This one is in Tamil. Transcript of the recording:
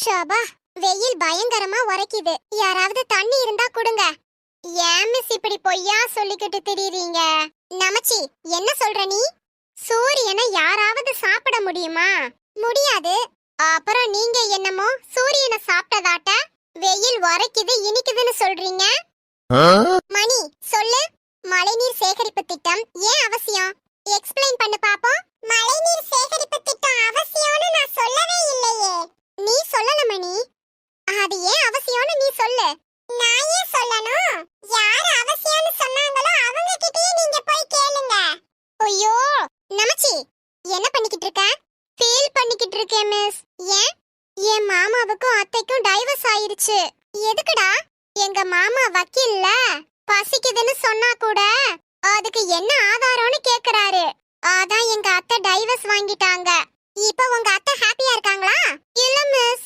ஷபா, வெயில் பயங்கரமா உரைக்குது. யாராவது தண்ணி இருந்தா கொடுங்க. ஏன் மிஸ் இப்படி பொய்யா சொல்லிக்கிட்டு திரியறீங்க? நமச்சி, என்ன சொல்ற நீ? சூரியனை யாராவது சாப்பிட முடியுமா? முடியாது. அப்புறம் நீங்க என்னமோ சூரியனை சாப்பிட்டதாட்ட வெயில் உரைக்குது இனிக்குதுன்னு சொல்றீங்க. மணி, சொல்லு. மழைநீர் சேகரிப்பு திட்டம் ஏன் அவசியம்? எக்ஸ்பிளைன் பண்ணு பாப்போம். மழைநீர் சேகரிப்பு திட்டம் அவசியம்னு நான் சொல்லவே இல்லையே. நீ சொல்லல மணி. அது ஏன் அவசியம்னு நீ சொல்லு. நான் ஏன் சொல்லணும்? யார் அவசியம்னு சொன்னாங்களோ அவங்க கிட்டயே நீங்க போய் கேளுங்க. ஐயோ நமச்சி, என்ன பண்ணிக்கிட்டு இருக்க? ஃபீல் பண்ணிக்கிட்டு இருக்கேன் மிஸ். ஏன்? என் மாமாவுக்கும் அத்தைக்கும் டைவர்ஸ் ஆயிருச்சு. எதுக்குடா? எங்க மாமா வக்கீல்ல. பசிக்குதுன்னு சொன்னா கூட அதுக்கு என்ன ஆதாரம்னு கேக்குறாரு. அதான் எங்க அத்தை டைவர்ஸ் வாங்கிட்டாங்க. இப்போ உங்க அத்தை ஹாப்பியா இருக்காங்களா? இல்ல மிஸ்.